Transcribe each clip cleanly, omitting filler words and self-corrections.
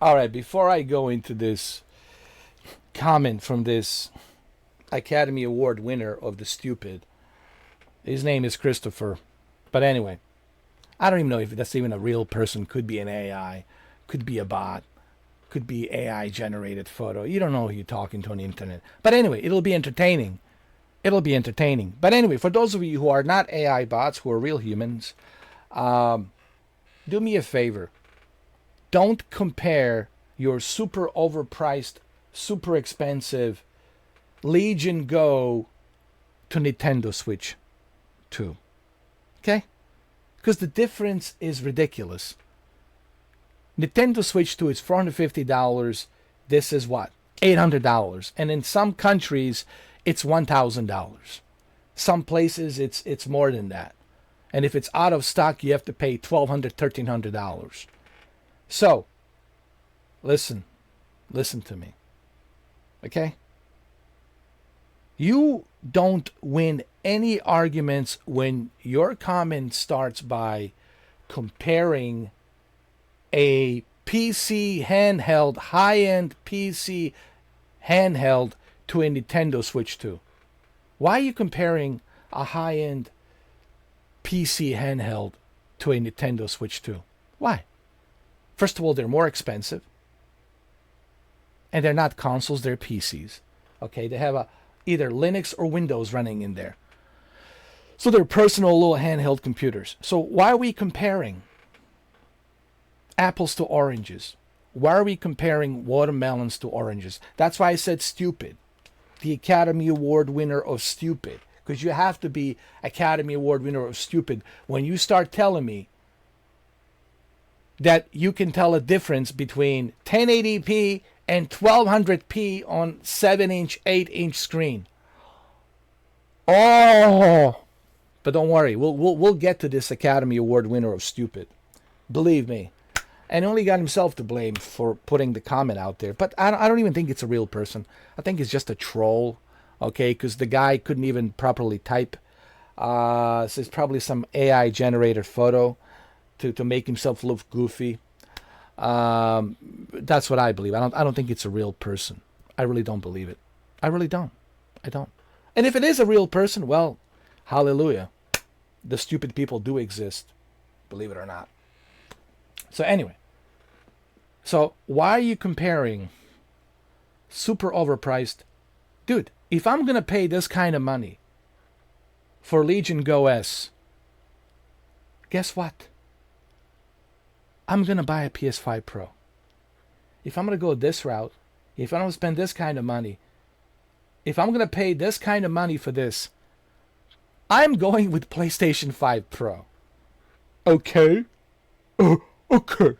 All right, before I go into this comment from this Academy Award winner of the stupid, his name is Christopher. But anyway, I don't even know if that's even a real person. Could be an AI, could be a bot, could be AI generated photo. You don't know who you're talking to on the internet. But anyway, it'll be entertaining. It'll be entertaining. But anyway, for those of you who are not AI bots, who are real humans, do me a favor. Don't compare your super overpriced, super expensive Legion Go to Nintendo Switch 2. Okay? Because the difference is ridiculous. Nintendo Switch 2 is $450. This is what? $800. And in some countries, it's $1,000. Some places, it's more than that. And if it's out of stock, you have to pay $1,200, $1,300. So, listen to me. Okay? You don't win any arguments when your comment starts by comparing a PC handheld, high-end PC handheld to a Nintendo Switch 2. Why are you comparing a high-end PC handheld to a Nintendo Switch 2? Why? First of all, they're more expensive. And they're not consoles, they're PCs. Okay, they have either Linux or Windows running in there. So they're personal little handheld computers. So why are we comparing apples to oranges? Why are we comparing watermelons to oranges? That's why I said stupid. The Academy Award winner of stupid. Because you have to be Academy Award winner of stupid when you start telling me that you can tell a difference between 1080p and 1200p on 7-inch, 8-inch screen. Oh! But don't worry, we'll get to this Academy Award winner of stupid. Believe me. And he only got himself to blame for putting the comment out there. But I don't even think it's a real person. I think it's just a troll. Okay, because the guy couldn't even properly type. So it's probably some AI generated photo to make himself look goofy. That's what I believe. I don't think it's a real person. I really don't believe it. I really don't. I don't. And if it is a real person, well, hallelujah. The stupid people do exist. Believe it or not. So anyway. So why are you comparing super overpriced? Dude, if I'm going to pay this kind of money for Legion Go S, guess what? I'm going to buy a PS5 Pro. If I'm going to go this route, if I don't spend this kind of money, if I'm going to pay this kind of money for this, I'm going with PlayStation 5 Pro. Okay? Okay.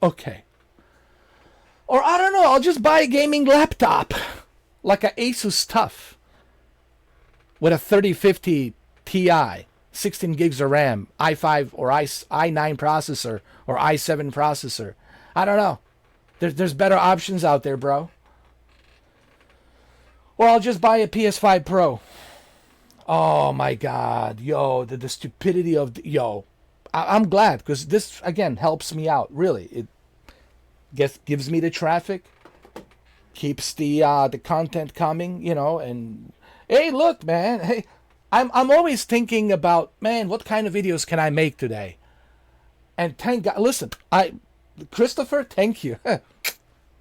Okay. Or I don't know, I'll just buy a gaming laptop. Like a Asus TUF. With a 3050 Ti. 16 gigs of RAM. i5 or i9 processor. Or i7 processor. I don't know. There's better options out there, bro. Or I'll just buy a PS5 Pro. Oh my God. Yo, the stupidity of... I'm glad, because this, again, helps me out. Really. It gives me the traffic. Keeps the content coming, and... Hey, look, man. Hey, I'm always thinking about, man, what kind of videos can I make today? And thank God... Listen, Christopher, thank you.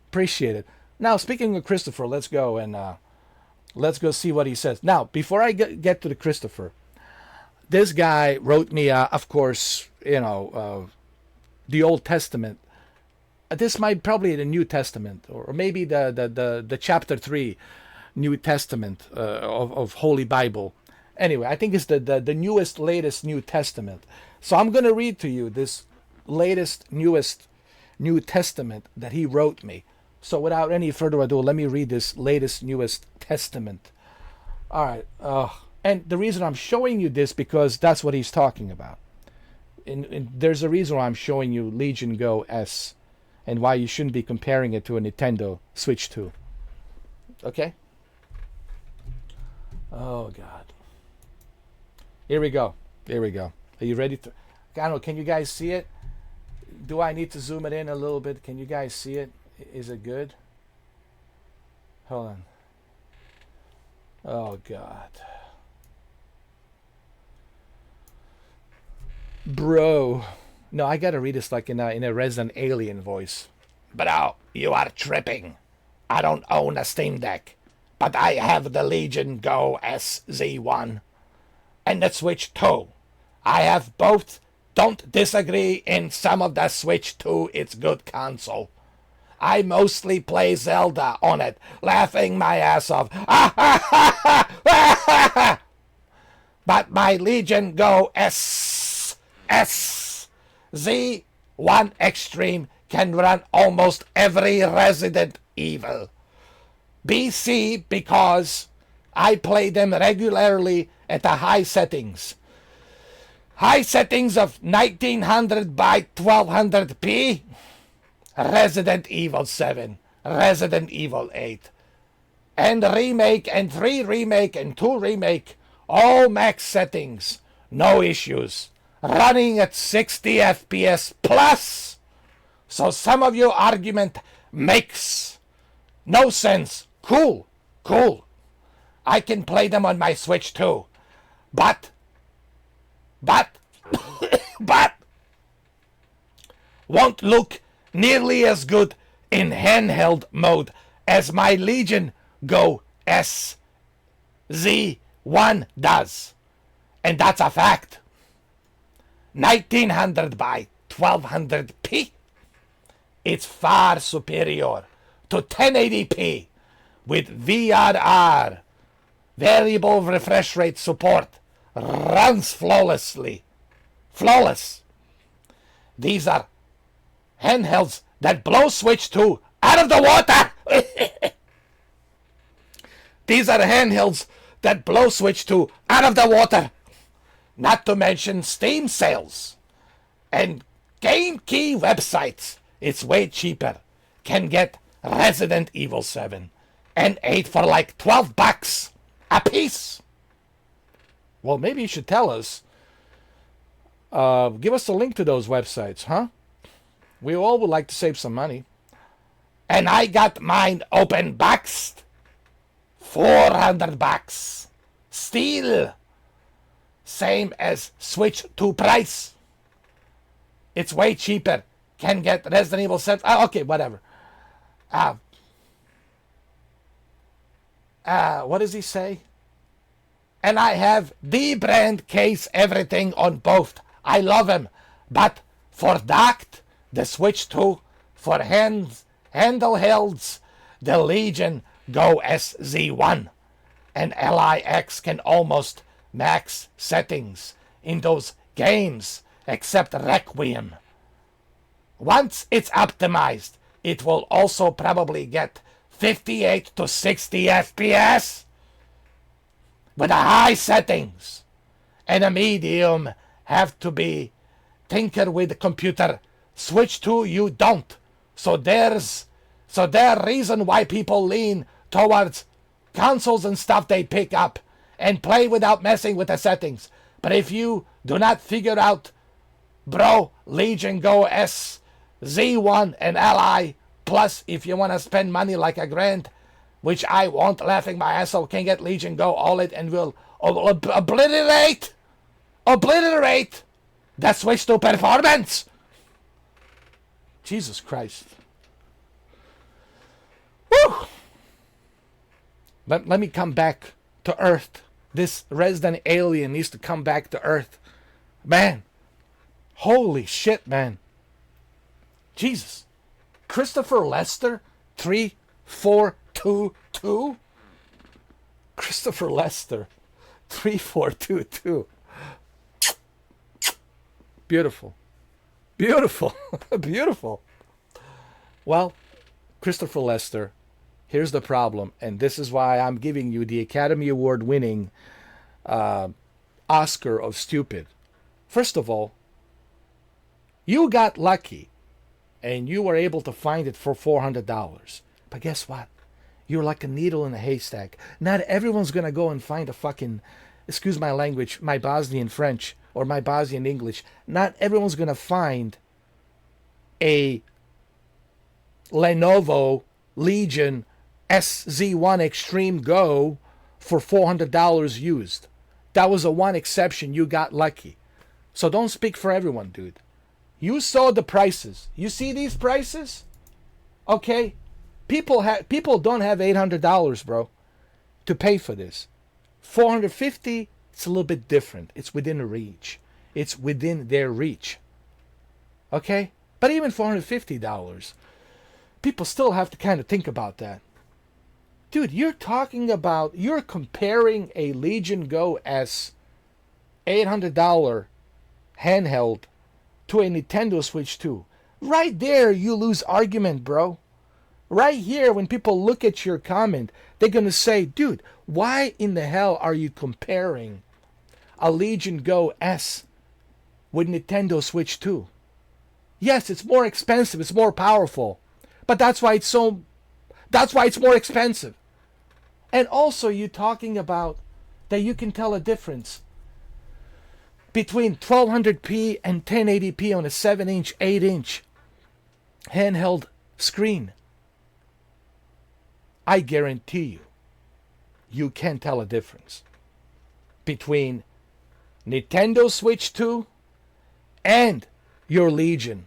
Appreciate it. Now, speaking of Christopher, let's go and... let's go see what he says. Now, before I get to the Christopher, this guy wrote me, of course, the Old Testament. This might probably the New Testament, or maybe the chapter 3 New Testament of Holy Bible. Anyway, I think it's the newest, latest New Testament. So I'm going to read to you this latest, newest New Testament that he wrote me. So without any further ado, let me read this latest, newest testament. All right. And the reason I'm showing you this, because that's what he's talking about. And there's a reason why I'm showing you Legion Go S and why you shouldn't be comparing it to a Nintendo Switch 2. Okay? Oh, God. Here we go. Here we go. Are you ready to... I don't know. Can you guys see it? Do I need to zoom it in a little bit? Can you guys see it? Is it good? Hold on. Oh God. Bro. No, I gotta read this like in a Resident Alien voice. Bro, you are tripping. I don't own a Steam Deck, but I have the Legion Go SZ1 and the Switch 2. I have both. Don't disagree in some of the Switch 2. It's good console. I mostly play Zelda on it, laughing my ass off. But my Legion Go SZ1 Extreme can run almost every Resident Evil. BC because I play them regularly at the high settings. High settings of 1900 by 1200p. Resident Evil 7, Resident Evil 8, and Remake, and 3 Remake, and 2 Remake, all max settings, no issues, running at 60 FPS plus. So some of your argument makes no sense. Cool. I can play them on my Switch too, but won't look nearly as good in handheld mode as my Legion Go SZ1 does. And that's a fact. 1900 by 1200p. It's far superior to 1080p with VRR, variable refresh rate support. Runs flawlessly. Flawless. These are handhelds that blow Switch 2 out of the water. These are handhelds that blow Switch 2 out of the water. Not to mention Steam sales and Game Key websites. It's way cheaper. Can get Resident Evil 7 and 8 for like $12 a piece. Well, maybe you should tell us. Give us a link to those websites, huh? We all would like to save some money. And I got mine open boxed. $400. Still. Same as Switch 2 price. It's way cheaper. Can get Resident Evil 7. Okay, whatever. What does he say? And I have the brand case everything on both. I love them. But for docked, the Switch 2, for handhelds, the Legion Go SZ1 and LIX can almost max settings in those games except Requiem. Once it's optimized, it will also probably get 58 to 60 FPS with the high settings, and a medium have to be tinker with the computer. Switch 2 you don't. So there's reason why people lean towards consoles and stuff they pick up and play without messing with the settings. But if you do not figure out, bro, Legion Go SZ1 and Li, plus if you want to spend money like $1,000, which I won't, laughing my ass off, can get Legion Go OLED and will obliterate the Switch 2 performance. Jesus Christ. Woo! Let me come back to Earth. This resident alien needs to come back to Earth. Man. Holy shit, man. Jesus. Christopher Lester 3422. Christopher Lester 3422. Beautiful. Beautiful. Beautiful. Well, Christopher Lester, here's the problem, and this is why I'm giving you the Academy Award winning Oscar of stupid. First of all, you got lucky and you were able to find it for $400. But guess what? You're like a needle in a haystack. Not everyone's going to go and find a fucking, excuse my language, my Bosnian French or my Bosnian English. Not everyone's going to find a Lenovo Legion SZ1 Extreme Go for $400 used. That was a one exception. You got lucky. So don't speak for everyone, dude. You saw the prices. You see these prices? Okay? People don't have $800, bro, to pay for this. $450, it's a little bit different. It's within reach. It's within their reach. Okay? But even $450, people still have to kind of think about that. Dude, you're comparing a Legion Go S $800 handheld to a Nintendo Switch 2. Right there, you lose argument, bro. Right here, when people look at your comment, they're going to say, dude, why in the hell are you comparing a Legion Go S with Nintendo Switch 2? Yes, it's more expensive, it's more powerful, but that's why it's more expensive. And also, you're talking about that you can tell a difference between 1200p and 1080p on a 7-inch, 8-inch handheld screen. I guarantee you can't tell a difference between Nintendo Switch 2 and your Legion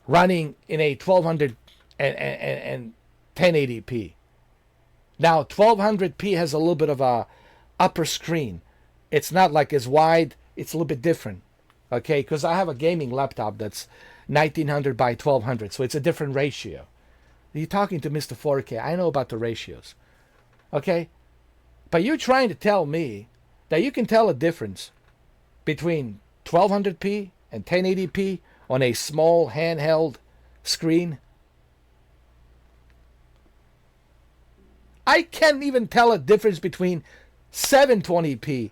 running in a 1200 and 1080p. Now, 1200p has a little bit of a upper screen. It's not like as wide. It's a little bit different. Okay, because I have a gaming laptop that's 1900 by 1200, so it's a different ratio. You're talking to Mr. 4K. I know about the ratios. Okay? But you're trying to tell me that you can tell a difference between 1200p and 1080p on a small handheld screen? I can't even tell a difference between 720p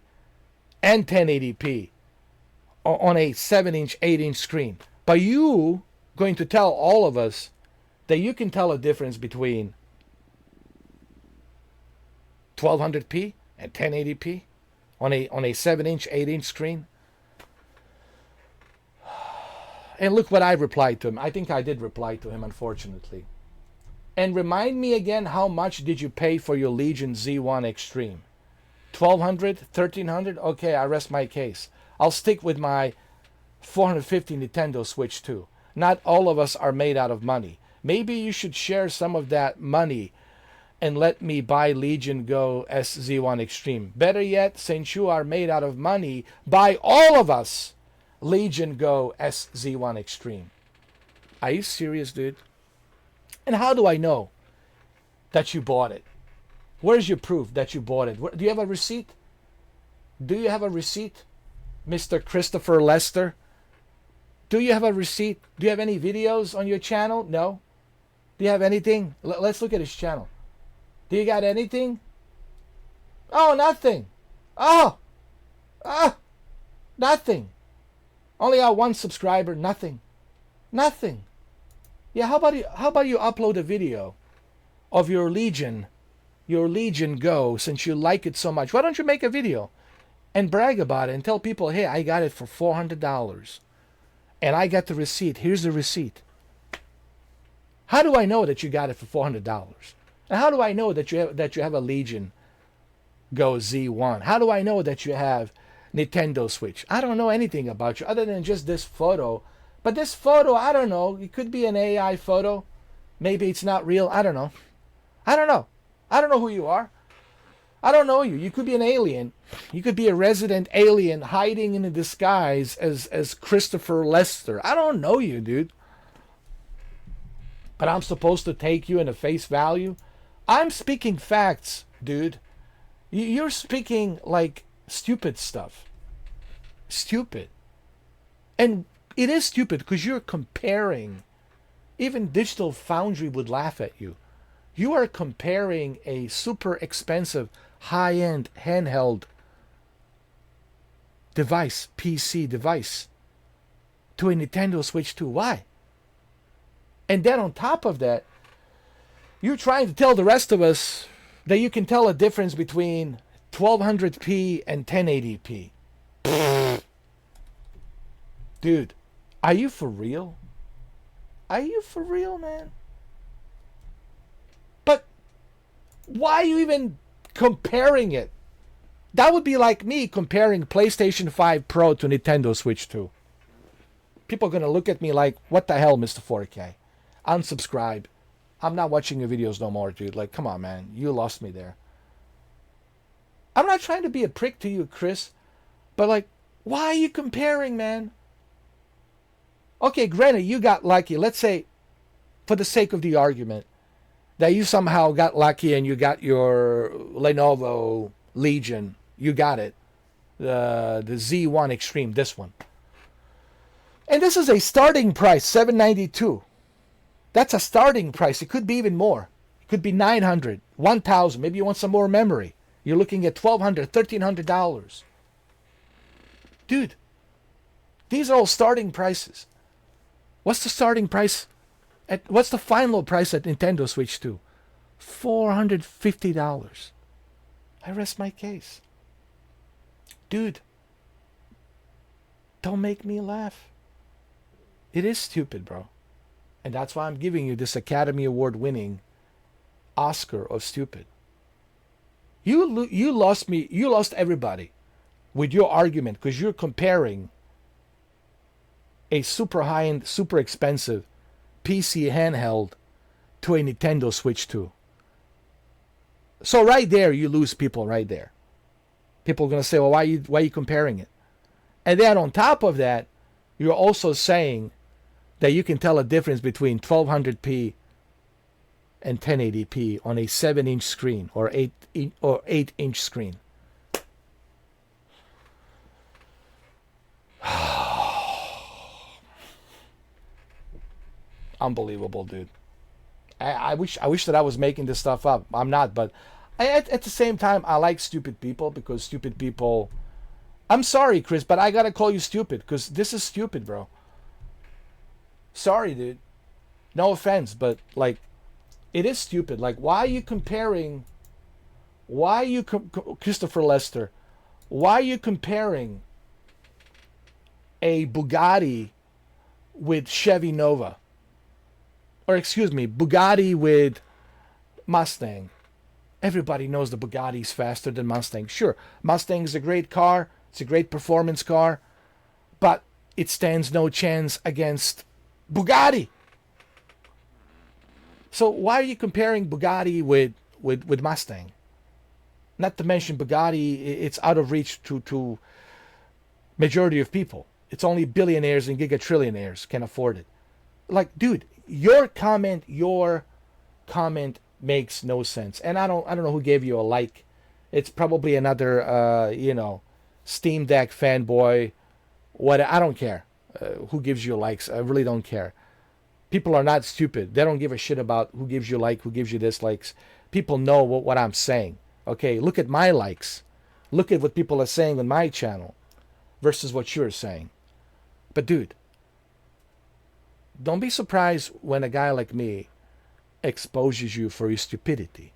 and 1080p on a 7-inch, 8-inch screen. But you going to tell all of us that you can tell a difference between 1200p and 1080p on a 7-inch, 8-inch screen? And look what I replied to him. I think I did reply to him, unfortunately. And remind me again, how much did you pay for your Legion Z1 Extreme? $1,200? $1,300? Okay, I rest my case. I'll stick with my $450 Nintendo Switch 2. Not all of us are made out of money. Maybe you should share some of that money and let me buy Legion Go SZ1 Extreme. Better yet, since you are made out of money, buy all of us Legion Go SZ1 Extreme. Are you serious, dude? And how do I know that you bought it? Where's your proof that you bought it? Do you have a receipt? Do you have a receipt, Mr. Christopher Lester? Do you have a receipt? Do you have any videos on your channel? No? Do you have anything? Let's look at his channel. Do you got anything? Oh, nothing. Oh, nothing. Only got one subscriber. Nothing. Nothing. Yeah, how about you upload a video of your Legion Go, since you like it so much? Why don't you make a video and brag about it and tell people, hey, I got it for $400 and I got the receipt. Here's the receipt. How do I know that you got it for $400? And how do I know that you have a Legion Go Z1? How do I know that you have Nintendo Switch? I don't know anything about you other than just this photo. But this photo, I don't know. It could be an AI photo. Maybe it's not real. I don't know. I don't know. I don't know who you are. I don't know you. You could be an alien. You could be a resident alien hiding in a disguise as Christopher Lester. I don't know you, dude. But I'm supposed to take you in a face value? I'm speaking facts, dude. You're speaking like stupid stuff. Stupid. And it is stupid because you're comparing. Even Digital Foundry would laugh at you. You are comparing a super expensive, high-end, handheld device, PC device, to a Nintendo Switch 2. Why? And then on top of that, you're trying to tell the rest of us that you can tell a difference between 1200p and 1080p. Dude, are you for real? Are you for real, man? But why are you even comparing it? That would be like me comparing PlayStation 5 Pro to Nintendo Switch 2. People are going to look at me like, what the hell, Mr. 4K? Unsubscribe. I'm not watching your videos no more, dude. Like, come on, man. You lost me there. I'm not trying to be a prick to you, Chris. But, like, why are you comparing, man? Okay, granted, you got lucky. Let's say, for the sake of the argument, that you somehow got lucky and you got your Lenovo Legion. You got it. The Z1 Extreme, this one. And this is a starting price, $792. That's a starting price. It could be even more. It could be $900, $1,000. Maybe you want some more memory. You're looking at $1,200, $1,300. Dude, these are all starting prices. What's the starting price? What's the final price at Nintendo Switch 2? $450. I rest my case. Dude, don't make me laugh. It is stupid, bro. And that's why I'm giving you this Academy Award winning Oscar of stupid. You lost me. You lost everybody with your argument because you're comparing a super high-end, super expensive PC handheld to a Nintendo Switch 2. So right there, you lose people right there. People are going to say, well, why are you comparing it? And then on top of that, you're also saying that you can tell a difference between 1200p and 1080p on a 7-inch screen or 8-inch screen. Unbelievable, dude. I wish that I was making this stuff up. I'm not, but at the same time, I like stupid people because stupid people. I'm sorry, Chris, but I gotta call you stupid because this is stupid, bro. Sorry, dude. No offense, but like, it is stupid. Like, why are you comparing? Why are you Christopher Lester? Why are you comparing a Bugatti with Chevy Nova? Or excuse me, Bugatti with Mustang. Everybody knows the Bugatti's faster than Mustang. Sure, Mustang is a great car. It's a great performance car. But it stands no chance against Bugatti. So why are you comparing Bugatti with Mustang? Not to mention Bugatti, it's out of reach to majority of people. It's only billionaires and gigatrillionaires can afford it. Like, dude, your comment makes no sense. And I don't know who gave you a like. It's probably another Steam Deck fanboy. What, I don't care who gives you likes. I really don't care. People are not stupid. They don't give a shit about who gives you like, who gives you dislikes. People know what I'm saying. Okay, look at my likes. Look at what people are saying on my channel versus what you're saying. But dude, don't be surprised when a guy like me exposes you for your stupidity.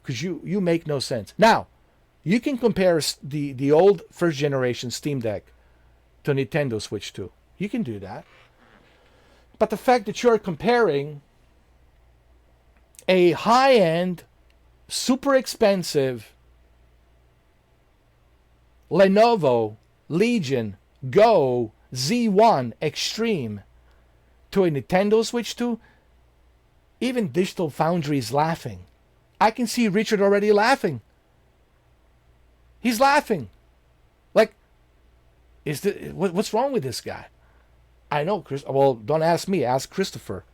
Because you make no sense. Now, you can compare the old first generation Steam Deck to Nintendo Switch 2. You can do that. But the fact that you're comparing a high-end, super expensive Lenovo Legion Go Z1 Extreme to a Nintendo Switch 2, even Digital Foundry is laughing. I can see Richard already laughing. He's laughing. Like, what's wrong with this guy? I know, Chris. Well, don't ask me. Ask Christopher.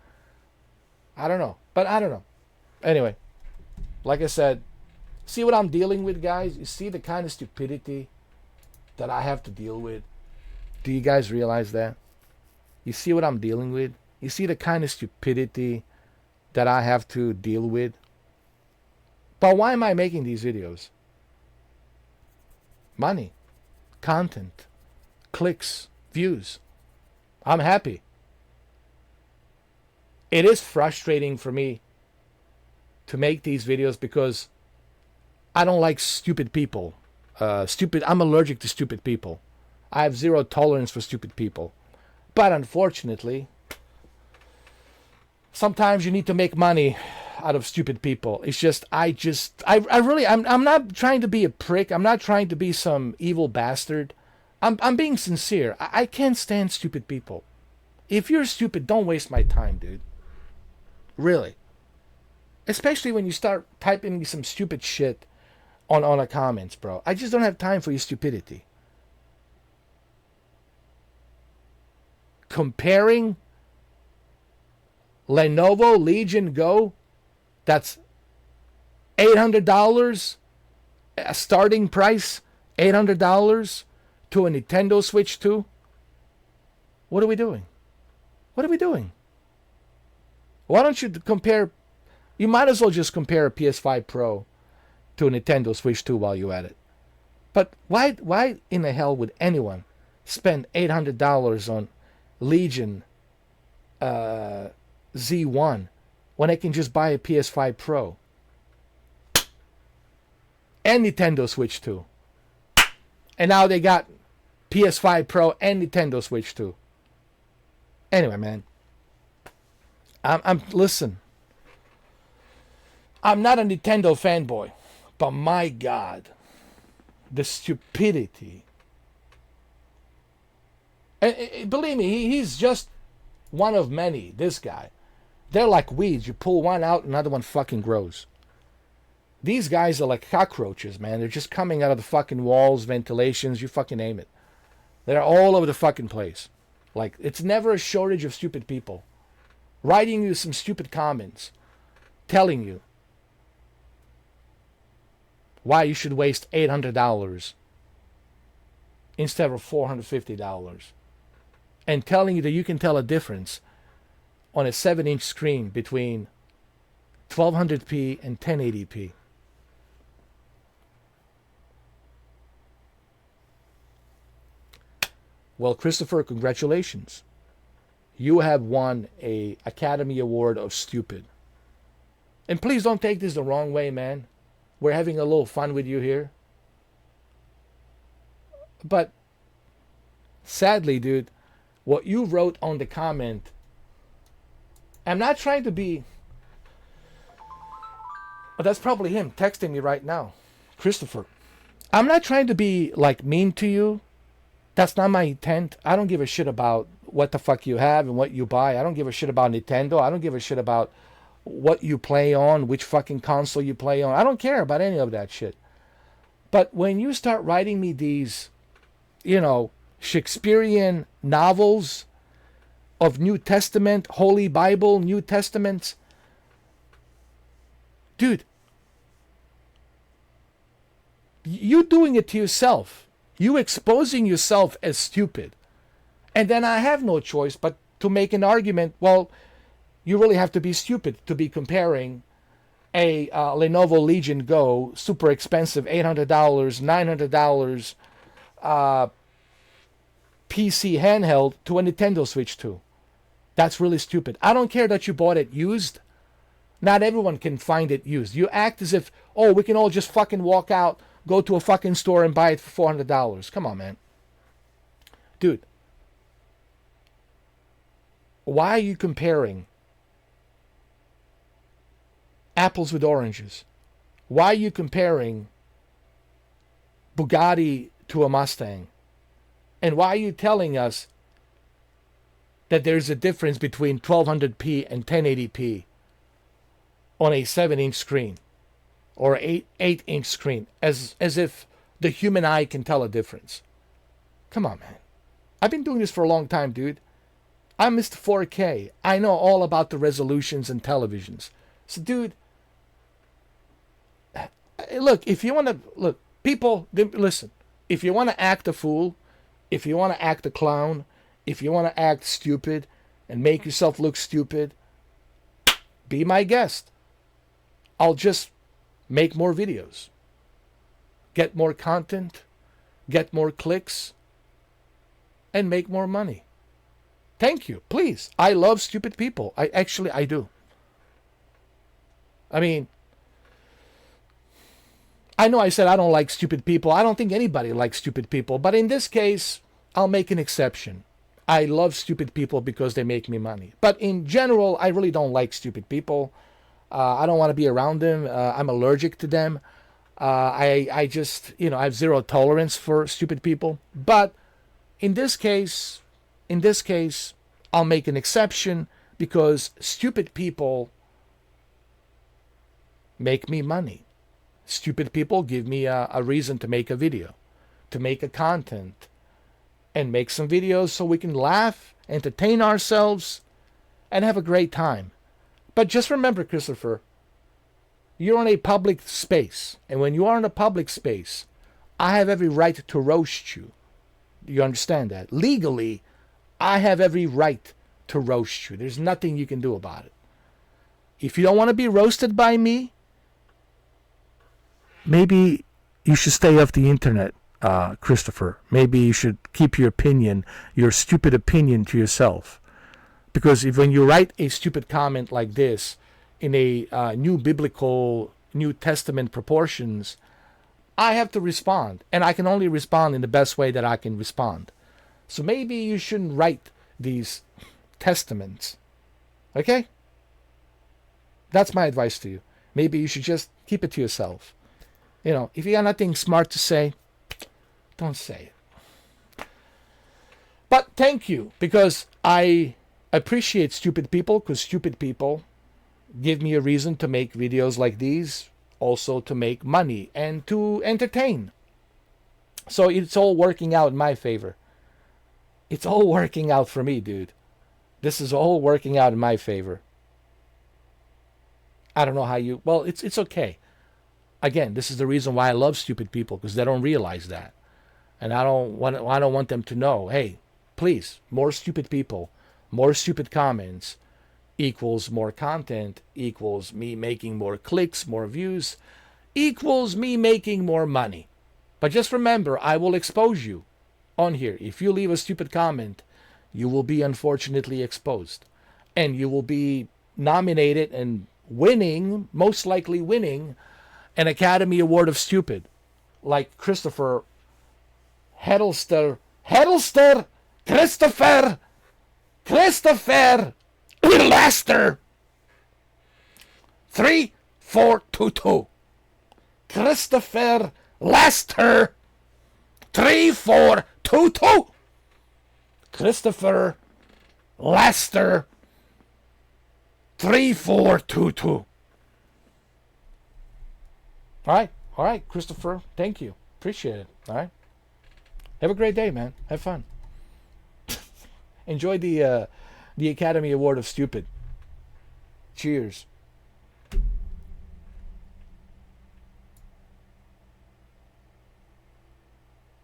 I don't know. But I don't know. Anyway, like I said, see what I'm dealing with, guys? You see the kind of stupidity that I have to deal with? Do you guys realize that? You see what I'm dealing with? You see the kind of stupidity that I have to deal with? But why am I making these videos? Money, content, clicks, views. I'm happy. It is frustrating for me to make these videos because I don't like stupid people. I'm allergic to stupid people. I have zero tolerance for stupid people. But unfortunately, sometimes you need to make money out of stupid people. It's just, I really, I'm not trying to be a prick. I'm not trying to be some evil bastard. I'm being sincere. I can't stand stupid people. If you're stupid, don't waste my time, dude. Really. Especially when you start typing me some stupid shit on the comments, bro. I just don't have time for your stupidity. Comparing Lenovo Legion Go, that's $800, a starting price, $800, to a Nintendo Switch 2. What are we doing? What are we doing? Why don't you compare? You might as well just compare a PS5 Pro to a Nintendo Switch 2 while you're at it. But why in the hell would anyone spend $800 on Legion Z1 when I can just buy a PS5 Pro and Nintendo Switch 2? And now they got PS5 Pro and Nintendo Switch 2. Anyway, man. Listen. I'm not a Nintendo fanboy, but my God, the stupidity. And believe me, he's just one of many, this guy. They're like weeds. You pull one out, another one fucking grows. These guys are like cockroaches, man. They're just coming out of the fucking walls, ventilations, you fucking name it. They're all over the fucking place. Like, it's never a shortage of stupid people writing you some stupid comments, telling you why you should waste $800 instead of $450, and telling you that you can tell a difference on a 7-inch screen between 1200p and 1080p. Well, Christopher, congratulations. You have won a Academy Award of Stupid. And please don't take this the wrong way, man. We're having a little fun with you here. But sadly, dude, what you wrote on the comment, I'm not trying to be... Oh, that's probably him texting me right now. Christopher. I'm not trying to be like mean to you. That's not my intent. I don't give a shit about what the fuck you have and what you buy. I don't give a shit about Nintendo. I don't give a shit about what you play on, which fucking console you play on. I don't care about any of that shit. But when you start writing me these, Shakespearean novels of New Testament, Holy Bible, New Testaments, dude, you doing it to yourself. You exposing yourself as stupid. And then I have no choice but to make an argument, well, you really have to be stupid to be comparing a Lenovo Legion Go, super expensive, $800, $900 PC handheld to a Nintendo Switch 2. That's really stupid. I don't care that you bought it used. Not everyone can find it used. You act as if, oh, we can all just fucking walk out, go to a fucking store and buy it for $400. Come on, man. Dude. Why are you comparing apples with oranges? Why are you comparing Bugatti to a Mustang? And why are you telling us that there's a difference between 1200p and 1080p on a 7-inch screen or 8-inch screen, as if the human eye can tell a difference? Come on, man. I've been doing this for a long time, dude. I'm Mr. 4K. I know all about the resolutions and televisions. So, dude, look, if you want to, look, people, listen, if you want to act a fool, if you want to act a clown, if you want to act stupid and make yourself look stupid, be my guest. I'll just make more videos, get more content, get more clicks, and make more money. Thank you. Please. I love stupid people. I do. I mean, I know I said I don't like stupid people. I don't think anybody likes stupid people. But in this case, I'll make an exception. I love stupid people because they make me money. But in general, I really don't like stupid people. I don't want to be around them. I'm allergic to them. I just, I have zero tolerance for stupid people. But in this case, in this case, I'll make an exception because stupid people make me money. Stupid people give me a reason to make a video, to make a content, and make some videos so we can laugh, entertain ourselves, and have a great time. But just remember, Christopher, you're in a public space. And when you are in a public space, I have every right to roast you. Do you understand that? Legally, I have every right to roast you. There's nothing you can do about it. If you don't want to be roasted by me, maybe you should stay off the internet, Christopher. Maybe you should keep your opinion, your stupid opinion, to yourself. Because if when you write a stupid comment like this in a new biblical, New Testament proportions, I have to respond. And I can only respond in the best way that I can respond. So maybe you shouldn't write these testaments. Okay? That's my advice to you. Maybe you should just keep it to yourself. If you got nothing smart to say, don't say it. But thank you, because I appreciate stupid people, because stupid people give me a reason to make videos like these, also to make money and to entertain. So it's all working out in my favor. It's all working out for me, dude. This is all working out in my favor. I don't know how you... Well, it's okay. Again, this is the reason why I love stupid people, because they don't realize that. And I don't want them to know, hey, please, more stupid people, more stupid comments equals more content, equals me making more clicks, more views, equals me making more money. But just remember, I will expose you on here. If you leave a stupid comment, you will be unfortunately exposed. And you will be nominated and winning, most likely winning, an Academy Award of Stupid, like Christopher Christopher Lester 3422. Christopher Lester 3422. Christopher Lester 3422. All right, Christopher. Thank you. Appreciate it. All right. Have a great day, man. Have fun. Enjoy the Academy Award of Stupid. Cheers.